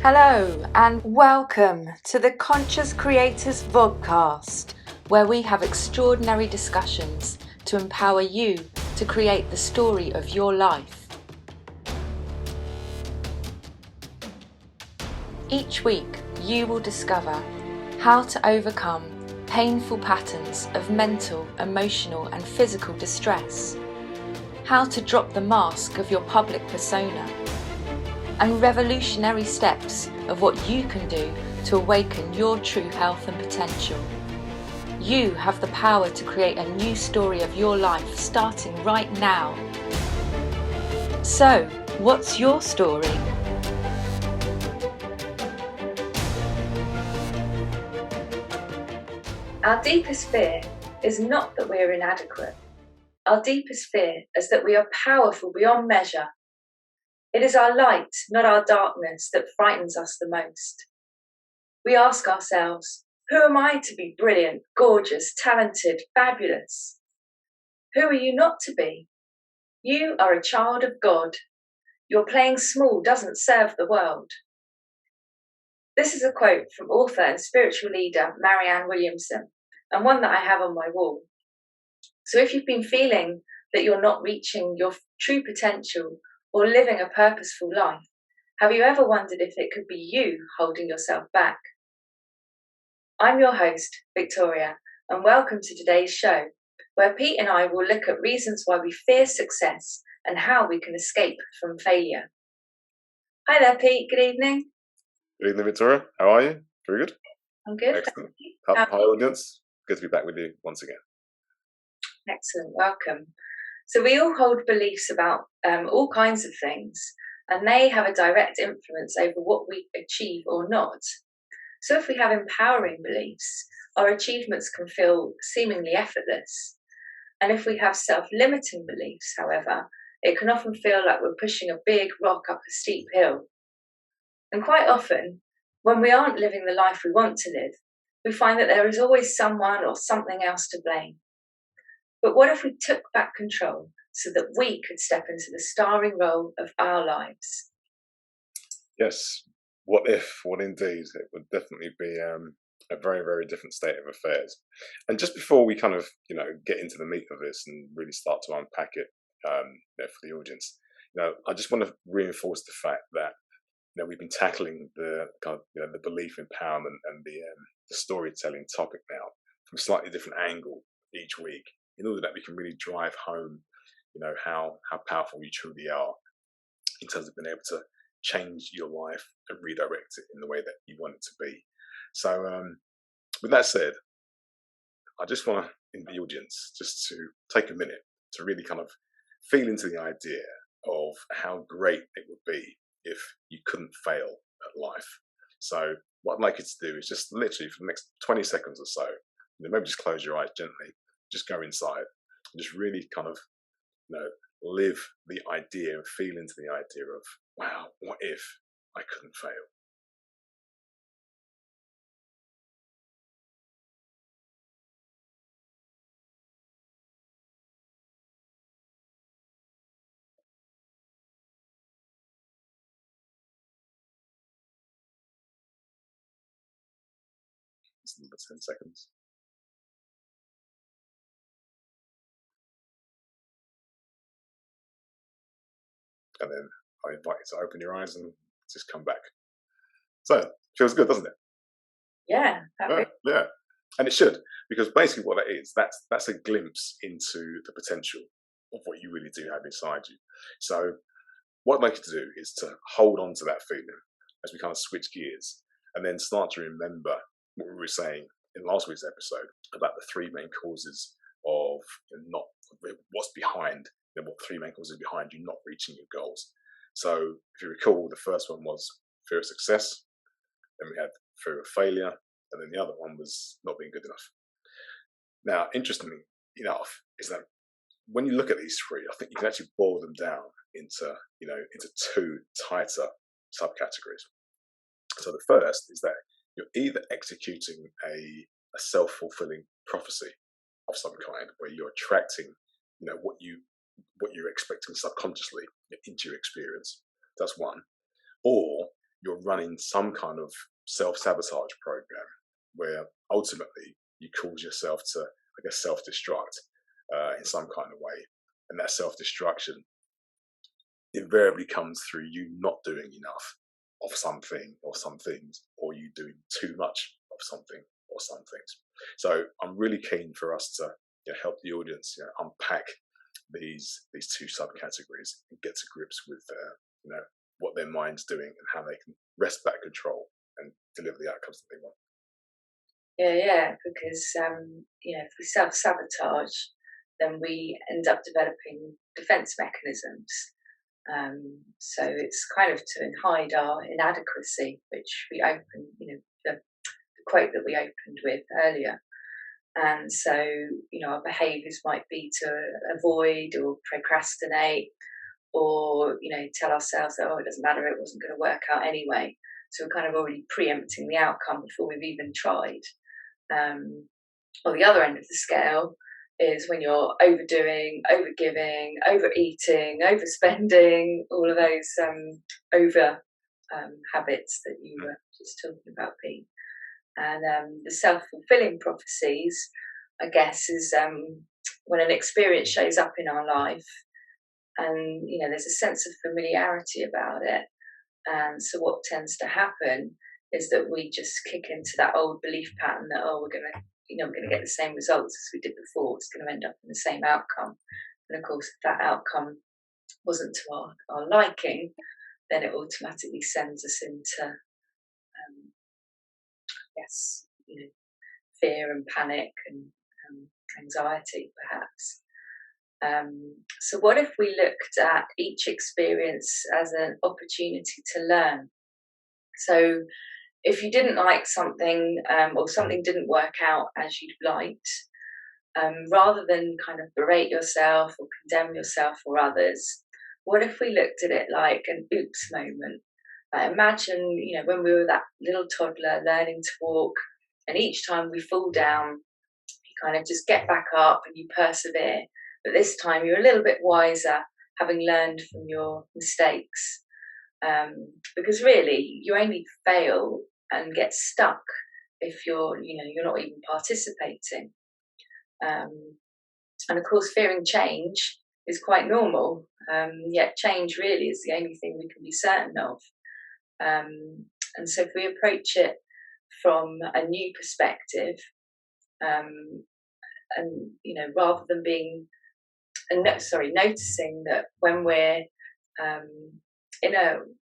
Hello and welcome to the Conscious Creators Vodcast, where we have extraordinary discussions to empower you to create the story of your life. Each week you will discover how to overcome painful patterns of mental, emotional and physical distress, how to drop the mask of your public persona, and revolutionary steps of what you can do to awaken your true health and potential. You have the power to create a new story of your life starting right now. So, what's your story? Our deepest fear is not that we are inadequate. Our deepest fear is that we are powerful beyond measure. It is our light, not our darkness, that frightens us the most. We ask ourselves, who am I to be brilliant, gorgeous, talented, fabulous? Who are you not to be? You are a child of God. Your playing small doesn't serve the world. This is a quote from author and spiritual leader Marianne Williamson, and one that I have on my wall. So if you've been feeling that you're not reaching your true potential or living a purposeful life, have you ever wondered if it could be you holding yourself back? I'm your host, Victoria, and welcome to today's show, where Pete and I will look at reasons why we fear success and how we can escape from failure. Hi there, Pete. Good evening. Good evening, Victoria. How are you? Very good. I'm good. Excellent. Hi, audience. Good to be back with you once again. Excellent. Welcome. So we all hold beliefs about all kinds of things, and they have a direct influence over what we achieve or not. So if we have empowering beliefs, our achievements can feel seemingly effortless. And if we have self-limiting beliefs, however, it can often feel like we're pushing a big rock up a steep hill. And quite often, when we aren't living the life we want to live, we find that there is always someone or something else to blame. But what if we took back control so that we could step into the starring role of our lives? Yes. What if? What indeed? It would definitely be a very, very different state of affairs. And just before we kind of, get into the meat of this and really start to unpack it for the audience, I just want to reinforce the fact that we've been tackling the kind of, the belief empowerment and the storytelling topic now from a slightly different angle each week, in order that we can really drive home, how powerful you truly are in terms of being able to change your life and redirect it in the way that you want it to be. So with that said, I just want to, in the audience, just to take a minute to really kind of feel into the idea of how great it would be if you couldn't fail at life. So what I'd like you to do is just literally for the next 20 seconds or so, maybe just close your eyes gently, just go inside and just really kind of, live the idea and feel into the idea of, wow, what if I couldn't fail? It's another 10 seconds. And then I invite you to open your eyes and just come back. So, feels good, doesn't it? Yeah. Yeah. And it should, because basically what that is, that's a glimpse into the potential of what you really do have inside you. So what I'd like you to do is to hold on to that feeling as we kind of switch gears and then start to remember what we were saying in last week's episode about the three main causes of not what's behind, what three main causes behind you not reaching your goals. So if you recall, the first one was fear of success, then we had fear of failure, and then the other one was not being good enough. Now, interestingly enough, is that when you look at these three, I think you can actually boil them down into two tighter subcategories. So the first is that you're either executing a self-fulfilling prophecy of some kind, where you're attracting, what you're expecting subconsciously into your experience. That's one. Or you're running some kind of self-sabotage program where ultimately you cause yourself to, I guess, self-destruct in some kind of way. And that self-destruction invariably comes through you not doing enough of something or some things, or you doing too much of something or some things. So I'm really keen for us to help the audience unpack these two subcategories and get to grips with what their mind's doing and how they can wrest back control and deliver the outcomes that they want. Yeah, because if we self-sabotage, then we end up developing defense mechanisms. So it's kind of to hide our inadequacy, which we opened, the quote that we opened with earlier. And so, our behaviours might be to avoid or procrastinate, or tell ourselves that, it doesn't matter, it wasn't going to work out anyway. So we're kind of already preempting the outcome before we've even tried. Or the other end of the scale is when you're overdoing, overgiving, overeating, overspending, all of those over habits that you were just talking about, Pete. And the self-fulfilling prophecies, I guess, is when an experience shows up in our life and, there's a sense of familiarity about it. And so what tends to happen is that we just kick into that old belief pattern that, we're going to get the same results as we did before. It's going to end up in the same outcome. And of course, if that outcome wasn't to our liking, then it automatically sends us into, fear and panic and anxiety, perhaps. So what if we looked at each experience as an opportunity to learn? So if you didn't like something or something didn't work out as you'd liked, rather than kind of berate yourself or condemn yourself or others, what if we looked at it like an oops moment? Imagine, when we were that little toddler learning to walk, and each time we fall down, you kind of just get back up and you persevere. But this time you're a little bit wiser, having learned from your mistakes. Because really, you only fail and get stuck if you're not even participating. And of course, fearing change is quite normal. Yet change really is the only thing we can be certain of. And so if we approach it from a new perspective, and rather than being noticing that when we're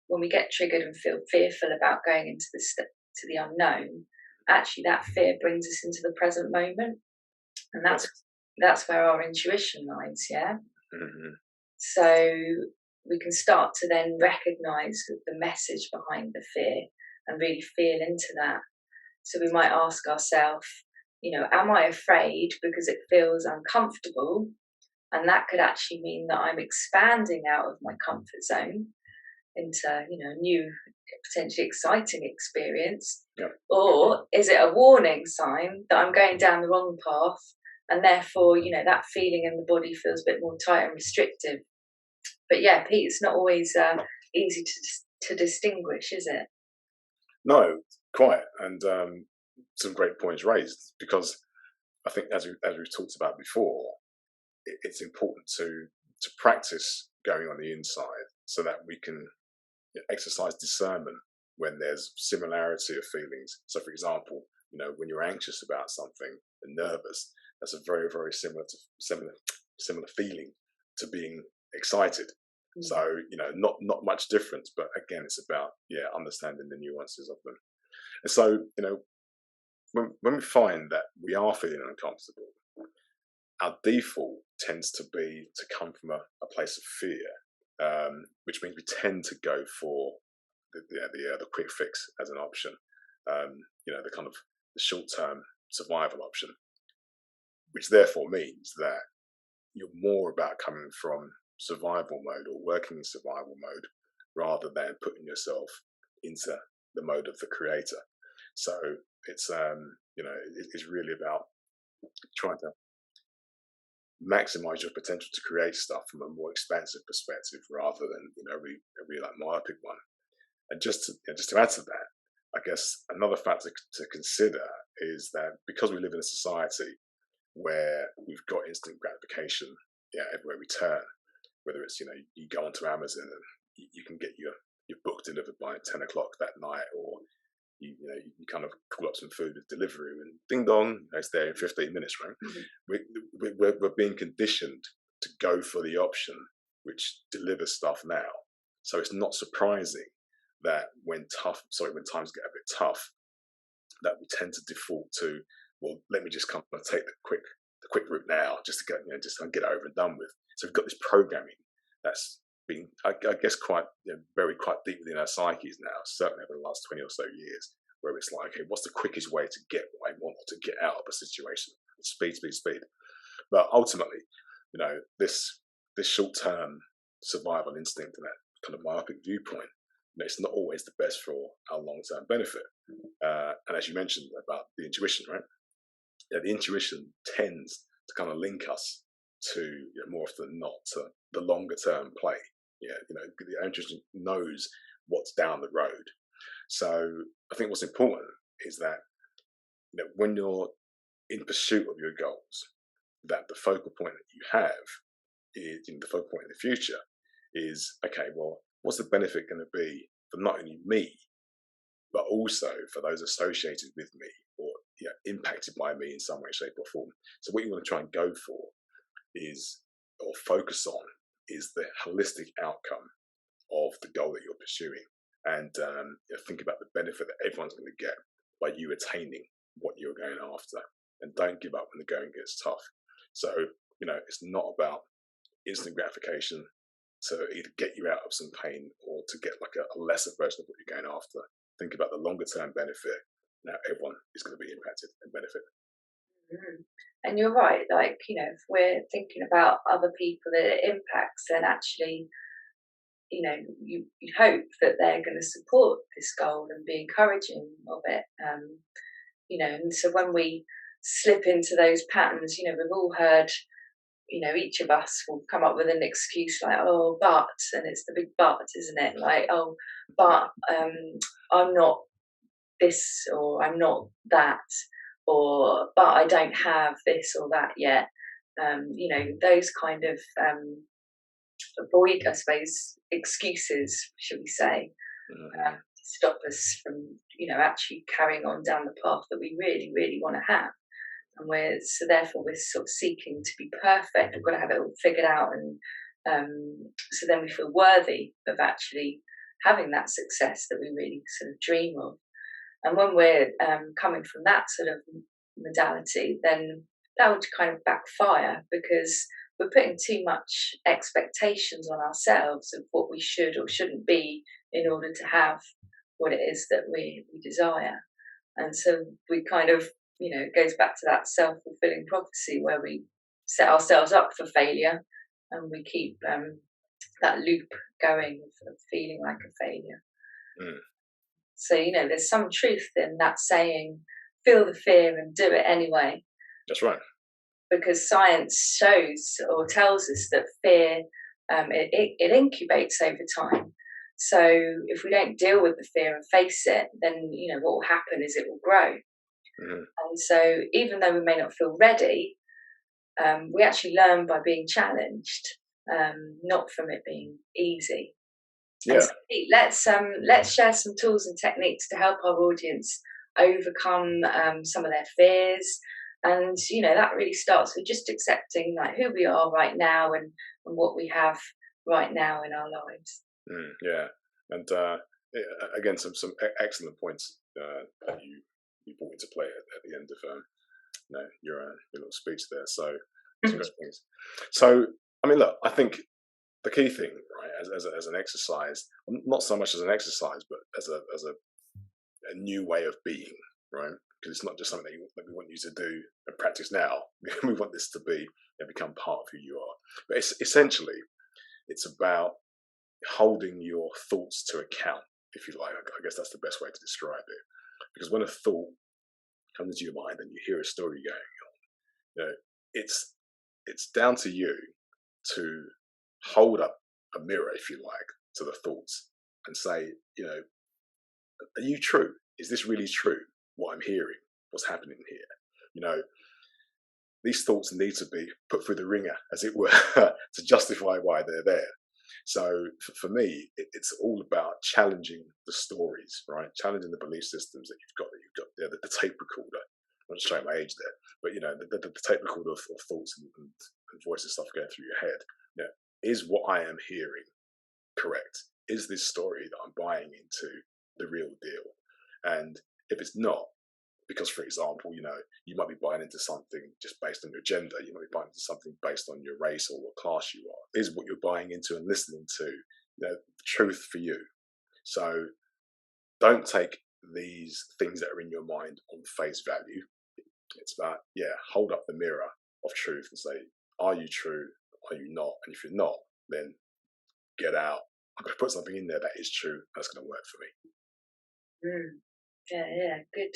when we get triggered and feel fearful about going into the unknown, actually that fear brings us into the present moment, and that's where our intuition lies. So we can start to then recognize the message behind the fear and really feel into that. So we might ask ourselves, am I afraid because it feels uncomfortable? And that could actually mean that I'm expanding out of my comfort zone into, a new, potentially exciting experience. Or is it a warning sign that I'm going down the wrong path, and therefore, that feeling in the body feels a bit more tight and restrictive? But yeah, Pete, it's not always easy to distinguish, is it? No, quite. And some great points raised, because I think as we've talked about before, it's important to practice going on the inside so that we can exercise discernment when there's similarity of feelings. So, for example, when you're anxious about something and nervous, that's a very, very similar feeling to being excited. Mm. So, not much difference, but again, it's about understanding the nuances of them. And so, when we find that we are feeling uncomfortable, our default tends to come from a place of fear, which means we tend to go for the quick fix as an option, the kind of the short-term survival option, which therefore means that you're more about coming from survival mode or working in survival mode rather than putting yourself into the mode of the creator. So it's it's really about trying to maximize your potential to create stuff from a more expansive perspective rather than a really like myopic one. And just to add to that, I guess another factor to consider is that because we live in a society where we've got instant gratification, everywhere we turn, whether it's, you go onto Amazon and you can get your book delivered by 10 o'clock that night, or you kind of call up some food with delivery and ding dong, it's there in 15 minutes, right? We're being conditioned to go for the option which delivers stuff now. So it's not surprising that when times get a bit tough, that we tend to default to, well, let me just kind of take the quick route now, just to get over and done with. So we've got this programming that's been, I guess, quite deep within our psyches now, certainly over the last 20 or so years, where it's like, okay, what's the quickest way to get what I want, or to get out of a situation? Speed. But ultimately, this short-term survival instinct and that kind of myopic viewpoint, it's not always the best for our long-term benefit. And as you mentioned about the intuition, right? The intuition tends to kind of link us to, more often than not, to the longer-term play. The intuition knows what's down the road. So I think what's important is that, when you're in pursuit of your goals, that the focal point that you have is, the focal point in the future is, okay, well, what's the benefit going to be for not only me, but also for those associated with me, or impacted by me in some way, shape, or form. So what you want to try and go for is, or focus on, is the holistic outcome of the goal that you're pursuing, and think about the benefit that everyone's going to get by you attaining what you're going after. And don't give up when the going gets tough. So it's not about instant gratification to either get you out of some pain or to get like a lesser version of what you're going after. Think about the longer term benefit. Now everyone is going to be impacted and benefit. And you're right, like, if we're thinking about other people that it impacts, then actually, you hope that they're going to support this goal and be encouraging of it. And so when we slip into those patterns, we've all heard, each of us will come up with an excuse like, oh, but, and it's the big but, isn't it? Like, oh, but I'm not this, or I'm not that, or but I don't have this or that yet. Those kind of avoid, I suppose, excuses, should we say, stop us from, actually carrying on down the path that we really, really want to have. And therefore we're sort of seeking to be perfect. We've got to have it all figured out, and so then we feel worthy of actually having that success that we really sort of dream of. And when we're coming from that sort of modality, then that would kind of backfire, because we're putting too much expectations on ourselves of what we should or shouldn't be in order to have what it is that we desire. And so we kind of, it goes back to that self-fulfilling prophecy where we set ourselves up for failure, and we keep that loop going of feeling like a failure. So, there's some truth in that saying, feel the fear and do it anyway. That's right. Because science shows or tells us that fear, it incubates over time. So if we don't deal with the fear and face it, then, what will happen is it will grow. And so even though we may not feel ready, we actually learn by being challenged, not from it being easy. Yeah. So let's share some tools and techniques to help our audience overcome some of their fears. And that really starts with just accepting like who we are right now, and what we have right now in our lives. Yeah, and again, some excellent points that you brought into play at the end of your little speech there. So some great things. So I mean, look, I think the key thing, right, as an exercise, not so much as an exercise, but as a new way of being, right? Because it's not just something that we want you to do and practice now. We want this to be and become part of who you are. But essentially, it's about holding your thoughts to account, if you like. I guess that's the best way to describe it. Because when a thought comes into your mind and you hear a story going on, it's down to you to hold up a mirror, if you like, to the thoughts and say, Are you true? Is this really true? What I'm hearing? What's happening here? You know, these thoughts need to be put through the ringer, as it were, to justify why they're there. So for me, it's all about challenging the stories, right? Challenging the belief systems that you've got. That you've got there, the tape recorder. I'm just showing my age there, but you know, the tape recorder of thoughts and voices, stuff going through your head. You know, is what I am hearing correct? Is this story that I'm buying into the real deal? And if it's not, because for example, you know, you might be buying into something just based on your gender, you might be buying into something based on your race or what class you are. Is what you're buying into and listening to, you know, the truth for you? So don't take these things that are in your mind on face value. It's about, yeah, hold up the mirror of truth and say, are you true? Are you not? And if you're not, then get out. I'm going to put something in there that is true. That's going to work for me. Yeah, good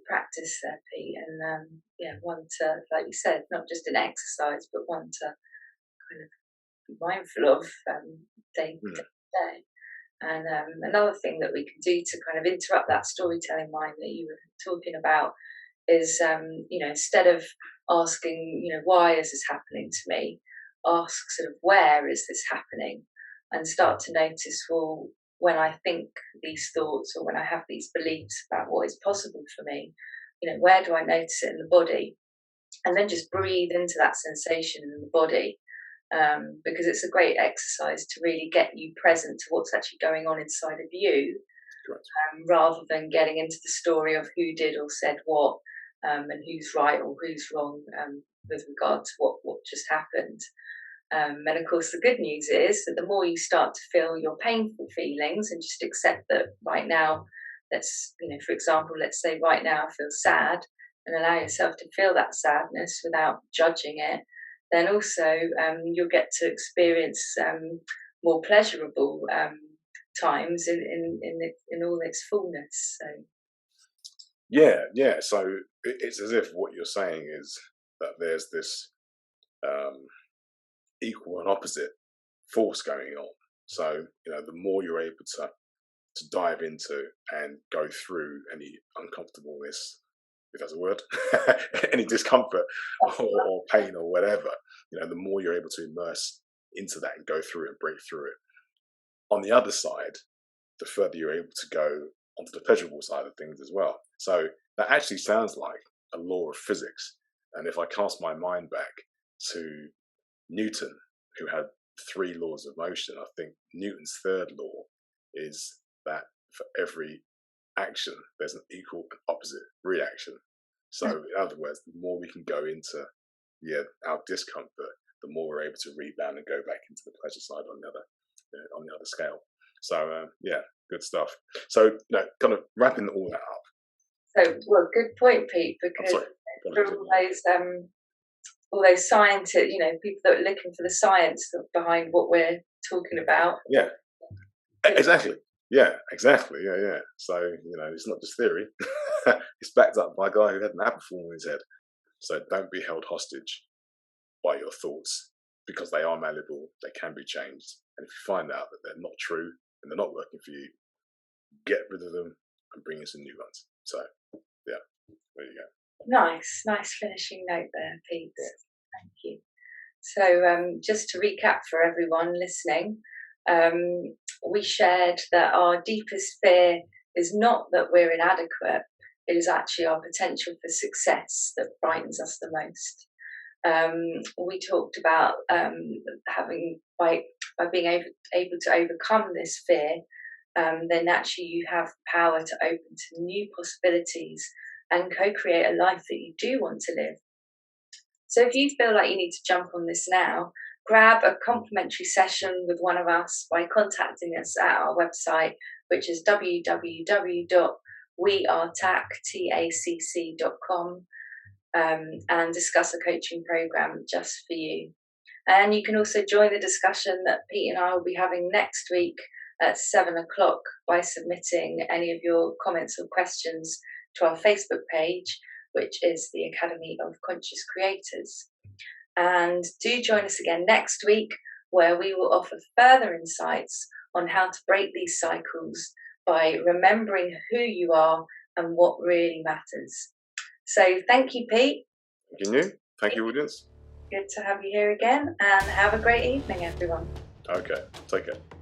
practice there, Pete. And yeah, one to, like you said, not just an exercise, but one to kind of be mindful of day to day. And another thing that we can do to kind of interrupt that storytelling mind that you were talking about is, you know, instead of asking, you know, why is this happening to me, ask sort of where is this happening, and start to notice, well, when I think these thoughts or when I have these beliefs about what is possible for me, you know, where do I notice it in the body? And then just breathe into that sensation in the body, because it's a great exercise to really get you present to what's actually going on inside of you, rather than getting into the story of who did or said what, and who's right or who's wrong, with regard to what just happened. And of course, the good news is that the more you start to feel your painful feelings and just accept that right now, let's, you know, for example, let's say right now I feel sad, and allow yourself to feel that sadness without judging it, then also you'll get to experience more pleasurable times in all its fullness. So Yeah. So it's as if what you're saying is that there's this equal and opposite force going on. So you know, the more you're able to dive into and go through any uncomfortableness, if that's a word, any discomfort or pain or whatever, you know, the more you're able to immerse into that and go through it and break through it. On the other side, the further you're able to go onto the pleasurable side of things as well. So that actually sounds like a law of physics. And if I cast my mind back to Newton, who had 3 laws of motion, I think Newton's third law is that for every action, there's an equal and opposite reaction. So in other words, the more we can go into our discomfort, the more we're able to rebound and go back into the pleasure side on the other scale. So good stuff. So you know, kind of wrapping all that up. So, well, good point, Pete, because for all those scientists, you know, people that are looking for the science behind what we're talking about. Yeah, exactly. Yeah, exactly. Yeah. So, you know, it's not just theory. It's backed up by a guy who had an apple fall on his head. So don't be held hostage by your thoughts, because they are malleable, they can be changed. And if you find out that they're not true and they're not working for you, get rid of them and bring in some new ones. So, yeah, there you go. Nice finishing note there, Pete. Thank you. So just to recap for everyone listening, we shared that our deepest fear is not that we're inadequate, it is actually our potential for success that frightens us the most. We talked about having by being able to overcome this fear, then actually you have power to open to new possibilities and co-create a life that you do want to live. So if you feel like you need to jump on this now, grab a complimentary session with one of us by contacting us at our website, which is www.wearetac.com, and discuss a coaching program just for you. And you can also join the discussion that Pete and I will be having next week at 7 o'clock by submitting any of your comments or questions to our Facebook page, which is the Academy of Conscious Creators. And do join us again next week, where we will offer further insights on how to break these cycles by remembering who you are and what really matters. So thank you, Pete. Thank you. Thank you, audience. Good to have you here again, and have a great evening, everyone. Okay, take care.